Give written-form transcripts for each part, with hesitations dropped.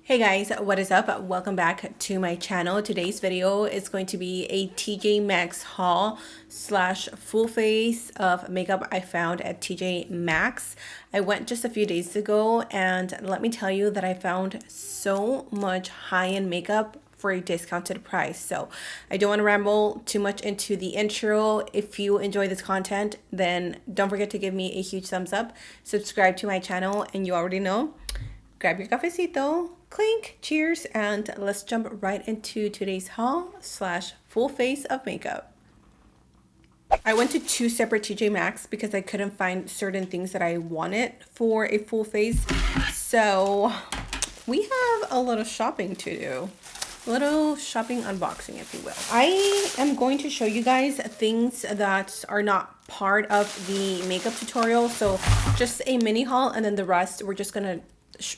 Hey guys, what is up? Welcome back to my channel. Today's video is going to be a TJ Maxx haul slash full face of makeup I found at TJ Maxx. I went just a few days ago and let me tell you that I found so much high-end makeup for a discounted price. So I don't want to ramble too much into the intro. If you enjoy this content, then don't forget to give me a huge thumbs up, subscribe to my channel, and you already know, grab your cafecito, clink, cheers, and let's jump right into today's haul slash full face of makeup. I went to two separate TJ Maxx because I couldn't find certain things that I wanted for a full face. So we have a little shopping to do. A little shopping unboxing, if you will. I am going to show you guys things that are not part of the makeup tutorial. So just a mini haul, and then the rest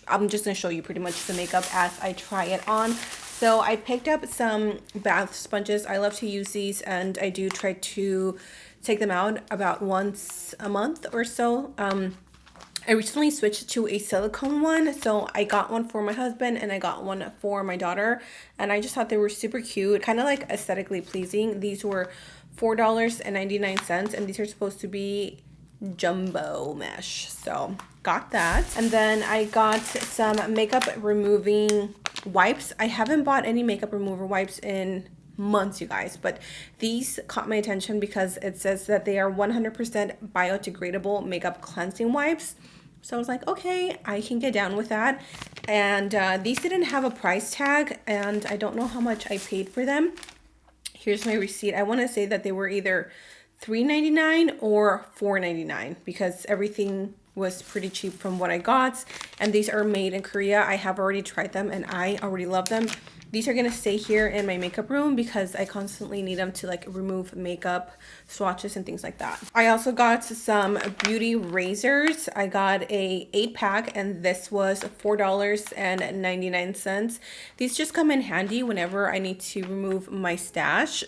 I'm just gonna show you pretty much the makeup as I try it on. So I picked up some bath sponges. I love to use these, and I do try to take them out about once a month or so. I recently switched to a silicone one, so I got one for my husband and I got one for my daughter, and I just thought they were super cute, kind of like aesthetically pleasing. These were $4.99, and these are supposed to be jumbo mesh, so got that. And then I got some makeup removing wipes. I haven't bought any makeup remover wipes in months, you guys, but these caught my attention because it says that they are 100% biodegradable makeup cleansing wipes. So I was like, okay, I can get down with that. And these didn't have a price tag, and I don't know how much I paid for them. Here's my receipt. I want to say that they were either $3.99 or $4.99 because everything was pretty cheap from what I got. And these are made in Korea. I have already tried them and I already love them. These are gonna stay here in my makeup room because I constantly need them to like remove makeup swatches and things like that. I also got some beauty razors. I got a 8-pack, and this was $4.99. These just come in handy whenever I need to remove my stash.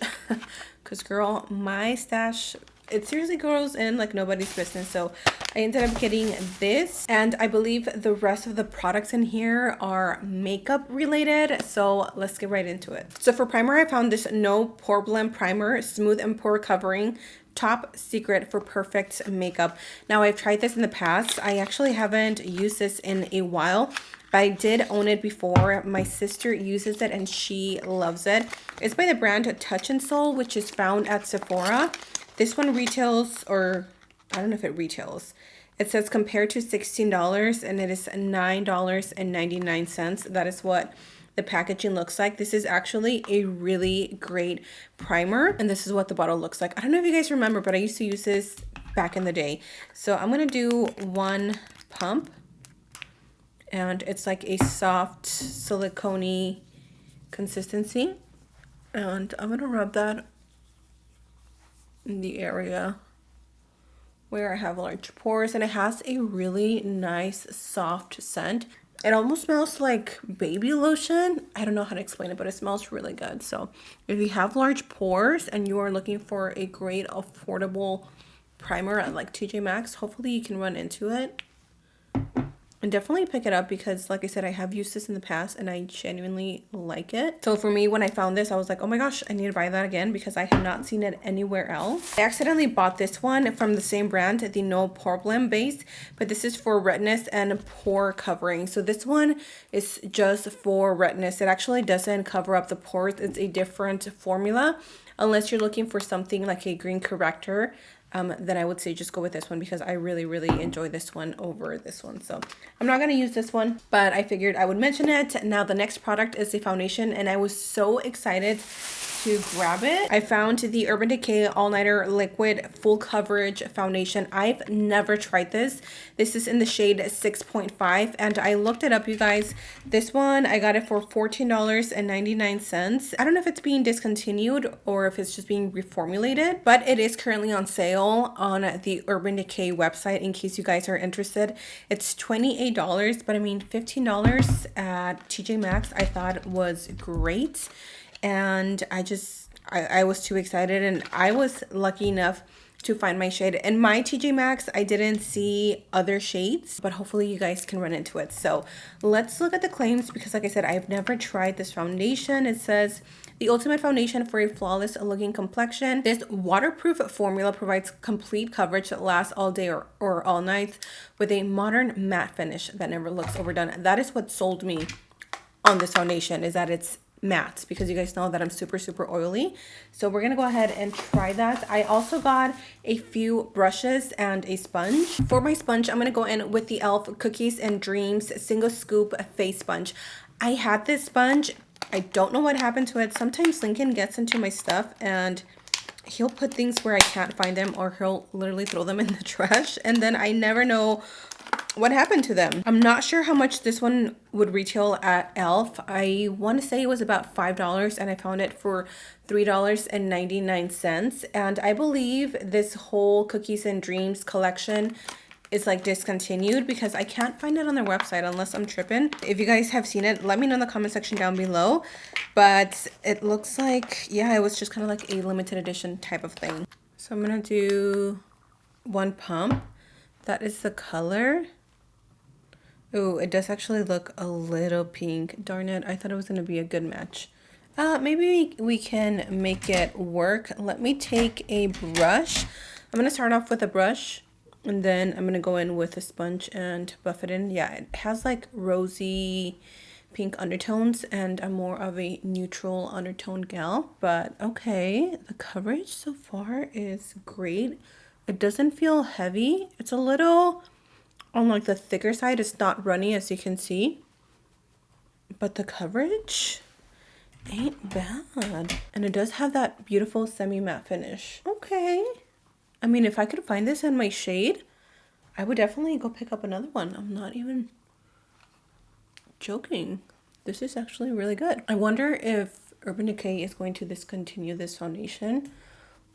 Because girl, my stash, it seriously goes in like nobody's business. So I ended up getting this, and I believe the rest of the products in here are makeup related. So let's get right into it. So for primer, I found this No Poreblem primer, smooth and pore covering, top secret for perfect makeup. Now I've tried this in the past. I actually haven't used this in a while, but I did own it before. My sister uses it and she loves it. It's by the brand Touch and Soul, which is found at Sephora. This one retails, or I don't know if it retails. It says compared to $16, and it is $9.99. That is what the packaging looks like. This is actually a really great primer, and this is what the bottle looks like. I don't know if you guys remember, but I used to use this back in the day. So I'm gonna do one pump, and it's like a soft silicone-y consistency, and I'm gonna rub that in the area where I have large pores, and it has a really nice soft scent. It almost smells like baby lotion. I don't know how to explain it, but it smells really good. So if you have large pores and you are looking for a great affordable primer at like TJ Maxx, hopefully you can run into it. And definitely pick it up because, like I said, I have used this in the past and I genuinely like it. So for me, when I found this, I was like, oh my gosh, I need to buy that again because I have not seen it anywhere else. I accidentally bought this one from the same brand, the No Poreblem base, but this is for redness and pore covering. So this one is just for redness. It actually doesn't cover up the pores. It's a different formula. Unless you're looking for something like a green corrector, then I would say just go with this one because I really enjoy this one over this one. So I'm not going to use this one, but I figured I would mention it. Now the next product is a foundation, and I was so excited to grab it. I found the Urban Decay All Nighter Liquid Full Coverage Foundation. I've never tried this. This is in the shade 6.5, and I looked it up, you guys. This one, I got it for $14.99. I don't know if it's being discontinued or if it's just being reformulated, but it is currently on sale on the Urban Decay website in case you guys are interested. It's $28, but I mean $15 at TJ Maxx I thought was great. And I was too excited, and I was lucky enough to find my shade. In my TJ Maxx, I didn't see other shades, but hopefully you guys can run into it. So let's look at the claims, because like I said, I've never tried this foundation. It says, the ultimate foundation for a flawless looking complexion. This waterproof formula provides complete coverage that lasts all day or all night with a modern matte finish that never looks overdone. That is what sold me on this foundation, is that it's matte, because you guys know that I'm super oily. So we're gonna go ahead and try that. I also got a few brushes and a sponge. For my sponge, I'm gonna go in with the e.l.f. Cookies and Dreams single scoop face sponge. I had this sponge. I don't know what happened to it. Sometimes Lincoln gets into my stuff and he'll put things where I can't find them, or he'll literally throw them in the trash, and then I never know what happened to them. I'm not sure how much this one would retail at e.l.f. I want to say it was about $5, and I found it for $3.99. And I believe this whole Cookies and Dreams collection is like discontinued, because I can't find it on their website unless I'm tripping. If you guys have seen it, let me know in the comment section down below. But it looks like, yeah, it was just kind of like a limited edition type of thing. So I'm gonna do one pump. That is the color. Oh, it does actually look a little pink. Darn it, I thought it was gonna be a good match. Maybe we can make it work. Let me take a brush. I'm gonna start off with a brush, and then I'm gonna go in with a sponge and buff it in. Yeah, it has like rosy pink undertones, and I'm more of a neutral undertone gal. But okay, the coverage so far is great. It doesn't feel heavy. It's a little on like the thicker side. It's not runny, as you can see. But the coverage ain't bad. And it does have that beautiful semi-matte finish. Okay. I mean, if I could find this in my shade, I would definitely go pick up another one. I'm not even joking. This is actually really good. I wonder if Urban Decay is going to discontinue this foundation,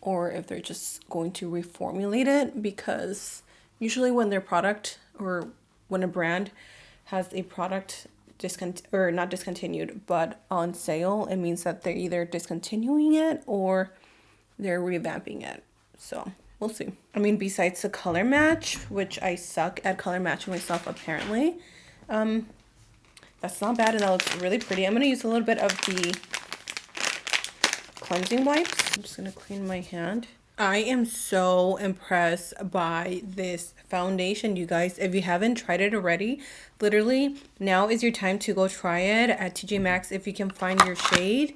or if they're just going to reformulate it, because usually when their product, or when a brand has a product not discontinued but on sale, it means that they're either discontinuing it or they're revamping it. So we'll see. I mean, besides the color match, which I suck at color matching myself apparently, that's not bad, and that looks really pretty. I'm going to use a little bit of the cleansing wipes. I'm just going to clean my hand. I am so impressed by this foundation, you guys. If you haven't tried it already, literally now is your time to go try it at TJ Maxx if you can find your shade.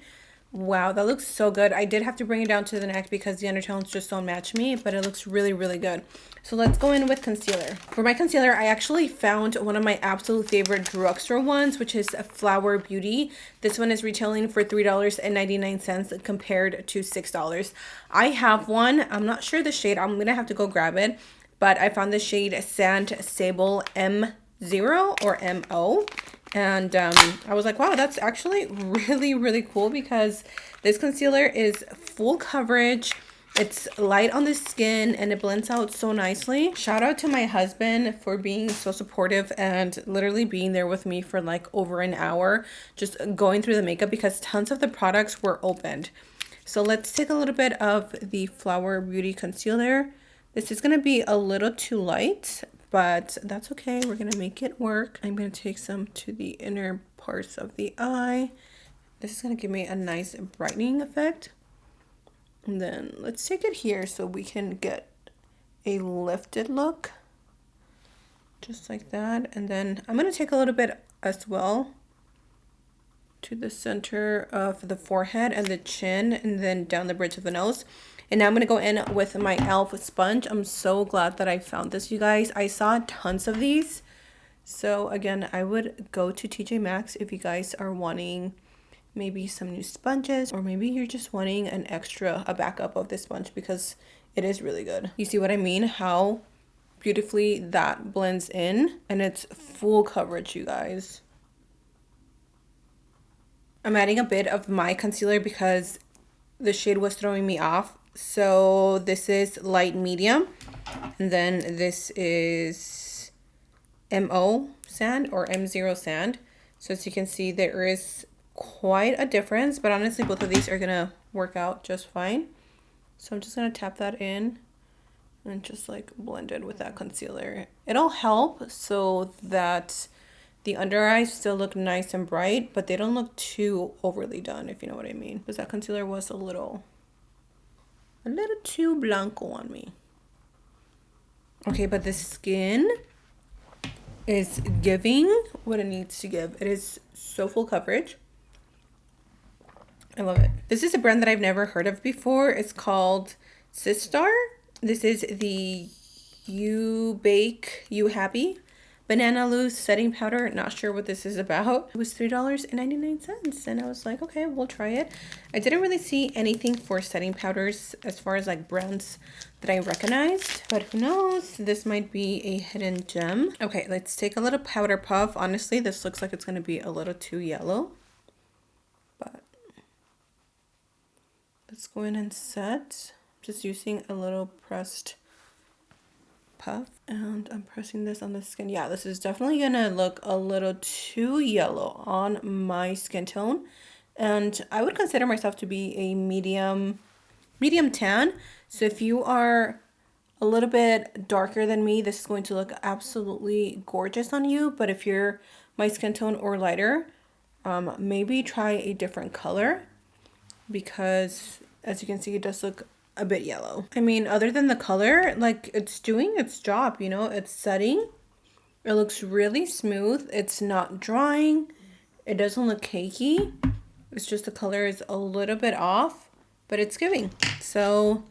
Wow, that looks so good. I did have to bring it down to the neck because the undertones just don't match me, but it looks really good. So let's go in with concealer. For my concealer, I actually found one of my absolute favorite drugstore ones, which is Flower Beauty. This one is retailing for $3.99 compared to $6. I have one. I'm not sure the shade. I'm gonna have to go grab it, but I found the shade Sand Sable M0 or MO. And I was like, wow, that's actually really cool, because this concealer is full coverage. It's light on the skin and it blends out so nicely. Shout out to my husband for being so supportive and literally being there with me for like over an hour, just going through the makeup, because tons of the products were opened. So let's take a little bit of the Flower Beauty concealer. This is going to be a little too light, but that's okay. We're going to make it work. I'm going to take some to the inner parts of the eye. This is going to give me a nice brightening effect. And then let's take it here so we can get a lifted look. Just like that. And then I'm going to take a little bit as well to the center of the forehead and the chin, and then down the bridge of the nose. And now I'm going to go in with my e.l.f. sponge. I'm so glad that I found this, you guys. I saw tons of these. So again, I would go to TJ Maxx if you guys are wanting maybe some new sponges, or maybe you're just wanting a backup of this sponge, because it is really good. You see what I mean? How beautifully that blends in, and it's full coverage, you guys. I'm adding a bit of my concealer because the shade was throwing me off. So this is light medium, and then this is MO sand or M0 sand. So as you can see, there is quite a difference, but honestly both of these are gonna work out just fine. So I'm just gonna tap that in and just like blend it with that concealer. It'll help so that the under eyes still look nice and bright, but they don't look too overly done, if you know what I mean. Because that concealer was a little too blanco on me. Okay, but the skin is giving what it needs to give. It is so full coverage. I love it. This is a brand that I've never heard of before. It's called Sistar. This is the You Bake You Happy Banana Loose Setting Powder. Not sure what this is about. It was $3.99 and I was like, okay, we'll try it. I didn't really see anything for setting powders as far as like brands that I recognized, but who knows, this might be a hidden gem. Okay, let's take a little powder puff. Honestly, this looks like it's going to be a little too yellow, but let's go in and set. Just using a little pressed puff, and I'm pressing this on the skin. Yeah, this is definitely gonna look a little too yellow on my skin tone, and I would consider myself to be a medium tan. So if you are a little bit darker than me, this is going to look absolutely gorgeous on you. But if you're my skin tone or lighter, maybe try a different color, because as you can see, it does look a bit yellow. I mean, other than the color, like, it's doing its job, you know, it's setting. It looks really smooth. It's not drying. It doesn't look cakey. It's just the color is a little bit off, but it's giving. So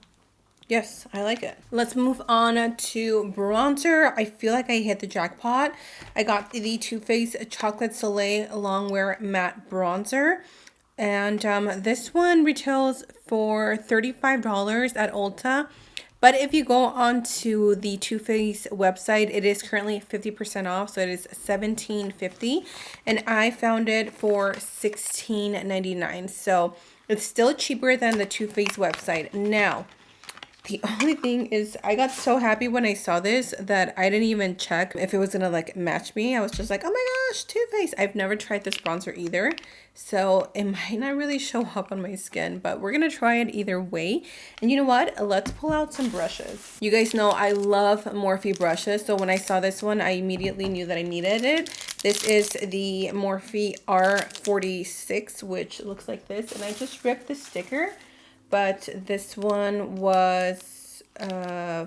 yes, I like it. Let's move on to bronzer. I feel like I hit the jackpot. I got the Too Faced Chocolate Soleil Longwear Matte Bronzer. And this one retails for $35 at Ulta. But if you go on to the Too Faced website, it is currently 50% off. So it is $17.50. And I found it for $16.99. So it's still cheaper than the Too Faced website. Now, the only thing is, I got so happy when I saw this that I didn't even check if it was gonna like match me. I was just like, oh my gosh, Too Faced. I've never tried this bronzer either, so it might not really show up on my skin, but we're gonna try it either way. And you know what? Let's pull out some brushes. You guys know I love Morphe brushes, so when I saw this one, I immediately knew that I needed it. This is the Morphe R46, which looks like this, and I just ripped the sticker. But this one was, I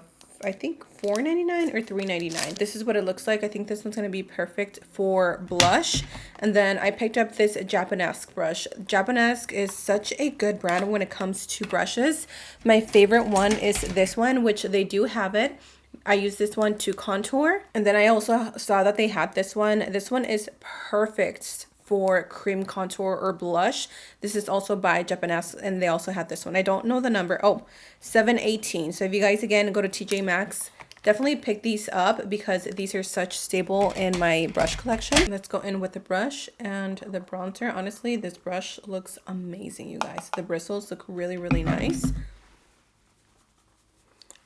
think $4.99 or $3.99. This is what it looks like. I think this one's going to be perfect for blush. And then I picked up this Japonesque brush. Japonesque is such a good brand when it comes to brushes. My favorite one is this one, which they do have it. I use this one to contour. And then I also saw that they had this one. This one is perfect for cream contour or blush. This is also by Japonesque, and they also have this one. I don't know the number. Oh, 718. So if you guys, again, go to TJ Maxx, definitely pick these up because these are such staple in my brush collection. Let's go in with the brush and the bronzer. Honestly, this brush looks amazing, you guys. The bristles look really, really nice.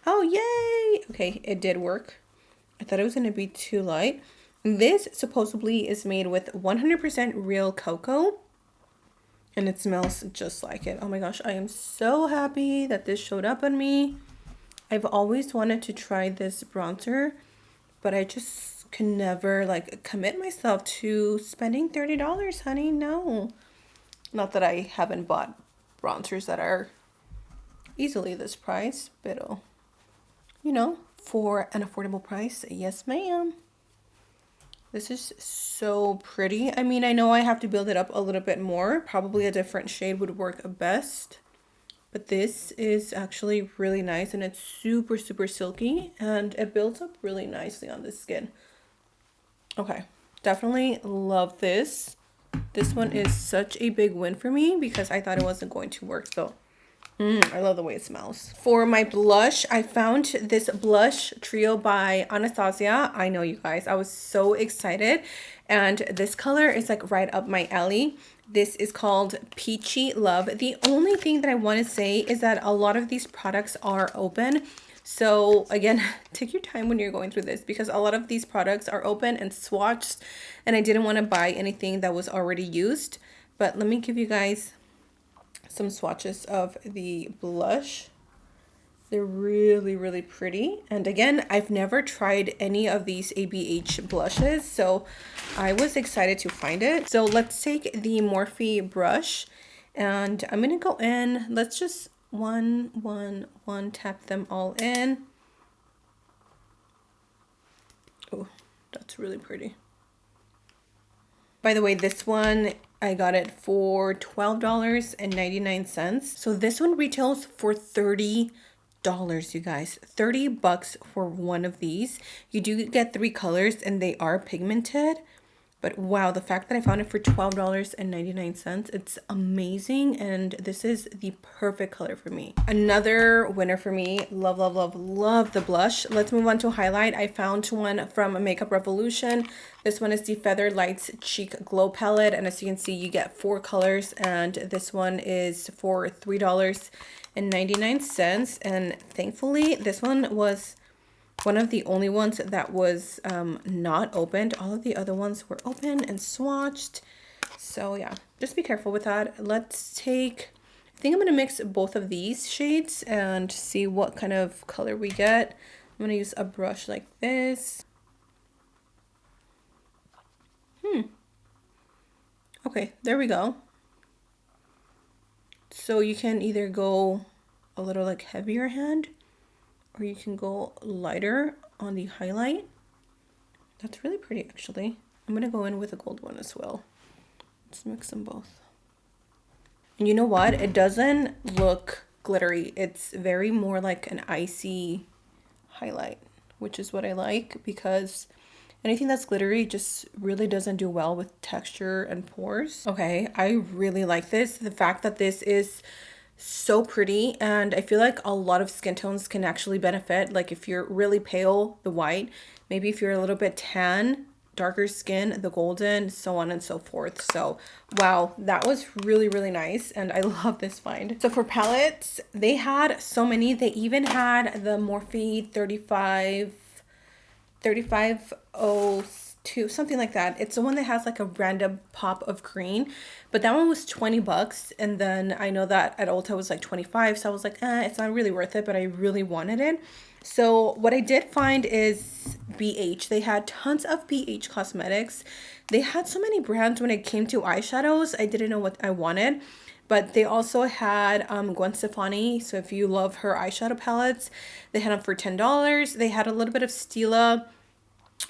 Oh, yay! Okay, it did work. I thought it was going to be too light. This supposedly is made with 100% real cocoa, and it smells just like it. Oh my gosh, I am so happy that this showed up on me. I've always wanted to try this bronzer, but I just can never like commit myself to spending $30, honey. No. Not that I haven't bought bronzers that are easily this price, but you know, for an affordable price, yes ma'am. This is so pretty. I mean, I know I have to build it up a little bit more. Probably a different shade would work best. But this is actually really nice, and it's super, super silky, and it builds up really nicely on the skin. Okay, definitely love this. This one is such a big win for me because I thought it wasn't going to work. So I love the way it smells. For my blush, I found this blush trio by Anastasia. I know, you guys, I was so excited. And this color is like right up my alley. This is called Peachy Love. The only thing that I want to say is that a lot of these products are open. So again, take your time when you're going through this because a lot of these products are open and swatched. And I didn't want to buy anything that was already used. But let me give you guys some swatches of the blush. They're really, really pretty. And again, I've never tried any of these ABH blushes, so I was excited to find it. So let's take the Morphe brush, and I'm gonna go in. Let's just one, tap them all in. Oh, that's really pretty. By the way, this one, I got it for $12.99. So this one retails for $30, you guys. $30 for one of these. You do get 3 colors and they are pigmented. But wow, the fact that I found it for $12.99, it's amazing. And this is the perfect color for me. Another winner for me. Love, love, love, love the blush. Let's move on to highlight. I found one from Makeup Revolution. This one is the Featherlight's Cheek Glow Palette. And as you can see, you get 4 colors. And this one is for $3.99. And thankfully, this one was one of the only ones that was not opened. All of the other ones were open and swatched. So yeah, just be careful with that. Let's take, I think I'm going to mix both of these shades and see what kind of color we get. I'm going to use a brush like this. Okay, there we go. So you can either go a little like heavier hand, or you can go lighter on the highlight. That's really pretty, actually. I'm gonna go in with a gold one as well. Let's mix them both. And you know what? It doesn't look glittery. It's very more like an icy highlight, which is what I like, because anything that's glittery just really doesn't do well with texture and pores. Okay, I really like this. The fact that this is so pretty, and I feel like a lot of skin tones can actually benefit. Like if you're really pale, the white, maybe if you're a little bit tan, darker skin, the golden, so on and so forth. So wow, that was really, really nice, and I love this find. So for palettes, they had so many. They even had the Morphe 3502, something like that. It's the one that has like a random pop of green, but that one was $20. And then I know that at Ulta was like 25, so I was like, it's not really worth it, but I really wanted it. So what I did find is BH. They had tons of BH cosmetics. They had so many brands when it came to eyeshadows. I didn't know what I wanted. But they also had Gwen Stefani. So if you love her eyeshadow palettes, they had them for $10. They had a little bit of Stila,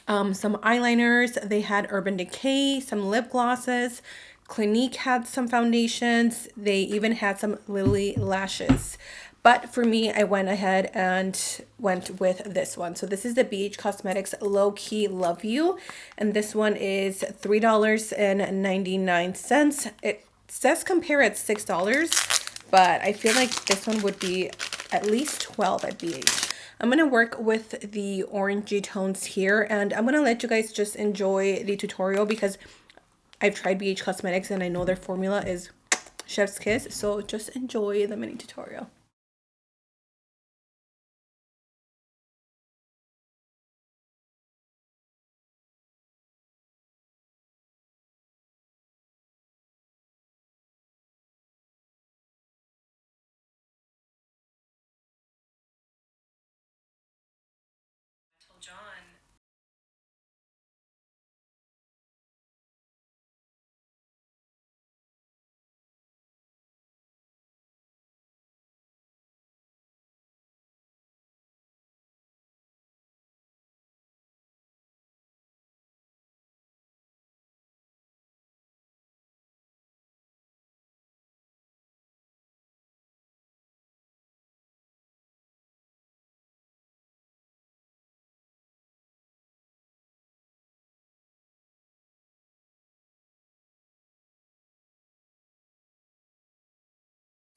some eyeliners. They had Urban Decay, some lip glosses. Clinique had some foundations. They even had some Lily lashes. But for me, I went ahead and went with this one. So this is the BH Cosmetics Lowkey Love You. And this one is $3.99. It says compare at $6, but I feel like this one would be at least 12 at BH. I'm going to work with the orangey tones here, and I'm going to let you guys just enjoy the tutorial because I've tried BH Cosmetics and I know their formula is chef's kiss. So just enjoy the mini tutorial. John.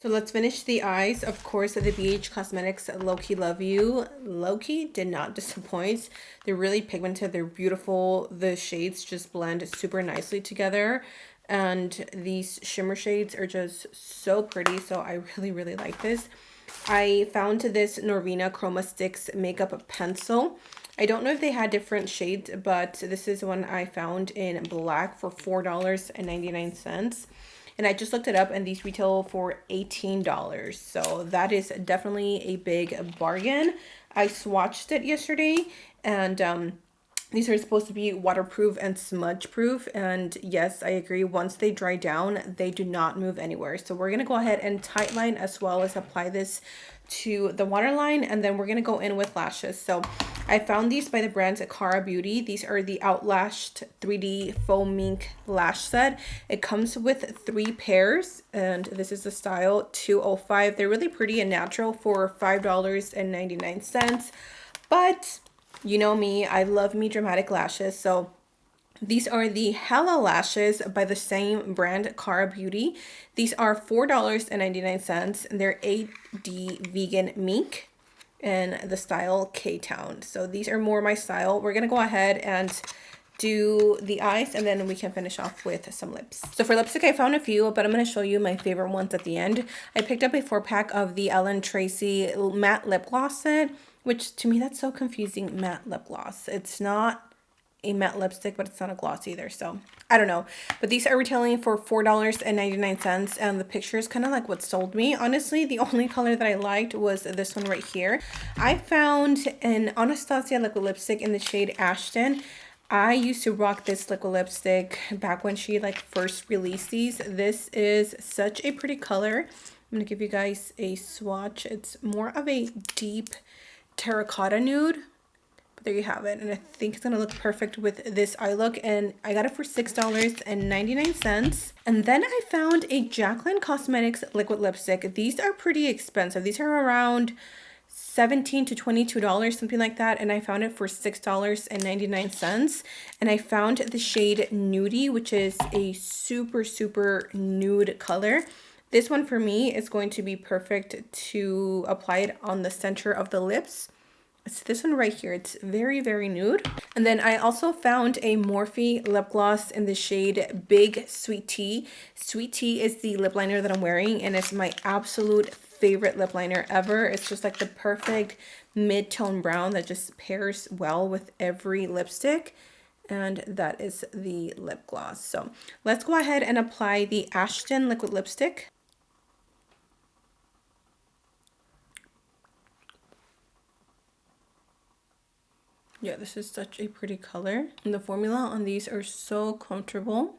So let's finish the eyes. Of course, the BH Cosmetics Lowkey Love You. Lowkey did not disappoint. They're really pigmented. They're beautiful. The shades just blend super nicely together. And these shimmer shades are just so pretty. So I really, really like this. I found this Norvina Chroma Stix makeup pencil. I don't know if they had different shades, but this is one I found in black for $4.99. and I just looked it up and these retail for $18. So that is definitely a big bargain. I swatched it yesterday, and these are supposed to be waterproof and smudge proof, and yes, I agree, once they dry down they do not move anywhere. So we're gonna go ahead and tightline as well as apply this to the waterline, and then we're gonna go in with lashes. So I found these by the brand Cara Beauty. These are the Outlashed 3D Faux Mink Lash Set. It comes with 3 pairs, and this is the style 205. They're really pretty and natural for $5.99. But you know me, I love me dramatic lashes. So these are the Hella Lashes by the same brand, Cara Beauty. These are $4.99, and they're 8D vegan mink in the style K-Town. So these are more my style. We're gonna go ahead and do the eyes, and then we can finish off with some lips. So for lipstick, I found a few, but I'm going to show you my favorite ones at the end. I picked up a 4-pack of the Ellen Tracy matte lip gloss set, which to me that's so confusing, matte lip gloss. It's not a matte lipstick, but it's not a gloss either, so I don't know. But these are retailing for $4.99, and the picture is kind of like what sold me. Honestly, the only color that I liked was this one right here. I found an Anastasia liquid lipstick in the shade Ashton. I used to rock this liquid lipstick back when she like first released these. This is such a pretty color. I'm going to give you guys a swatch. It's more of a deep terracotta nude. But there you have it. And I think it's going to look perfect with this eye look. And I got it for $6.99. And then I found a Jaclyn Cosmetics liquid lipstick. These are pretty expensive. These are around $17 to $22, something like that, and I found it for $6.99. And I found the shade Noodie, which is a super nude color. This one for me is going to be perfect to apply it on the center of the lips. It's this one right here. It's very nude. And then I also found a Morphe lip gloss in the shade Big Sweet Tea. Sweet Tea is the lip liner that I'm wearing, and it's my absolute favorite lip liner ever. It's just like the perfect mid-tone brown that just pairs well with every lipstick. And that is the lip gloss. So let's go ahead and apply the Ashton liquid lipstick. Yeah, this is such a pretty color. And the formula on these are so comfortable.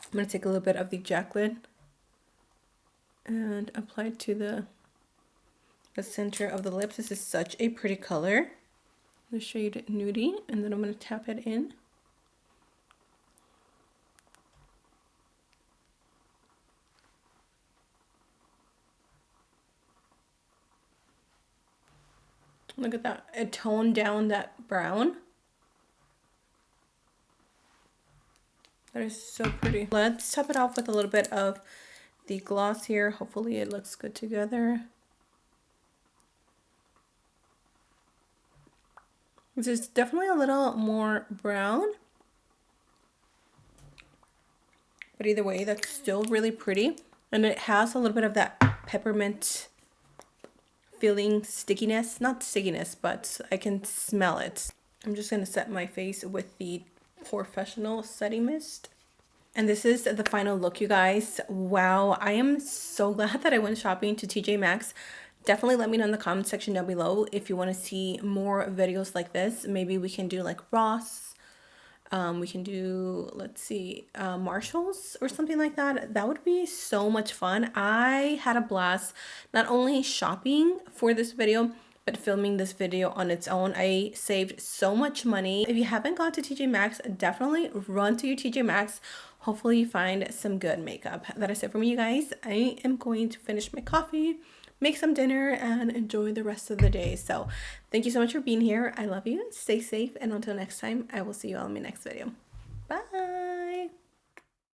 I'm going to take a little bit of the Jaclyn and apply it to the center of the lips. This is such a pretty color. The shade Noodie. And then I'm going to tap it in. Look at that. It toned down that brown. That is so pretty. Let's top it off with a little bit of the gloss here. Hopefully it looks good together. This is definitely a little more brown. But either way, that's still really pretty. And it has a little bit of that peppermint feeling stickiness. Not stickiness, but I can smell it. I'm just going to set my face with the Professional Setting Mist. And this is the final look, you guys. Wow, I am so glad that I went shopping to TJ Maxx. Definitely let me know in the comment section down below if you want to see more videos like this. Maybe we can do like Ross. We can do, let's see, Marshalls or something like that. That would be so much fun. I had a blast not only shopping for this video, but filming this video on its own. I saved so much money. If you haven't gone to TJ Maxx, definitely run to your TJ Maxx. Hopefully you find some good makeup. That is it for me, you guys. I am going to finish my coffee, make some dinner, and enjoy the rest of the day. So thank you so much for being here. I love you. Stay safe. And until next time, I will see you all in my next video. Bye.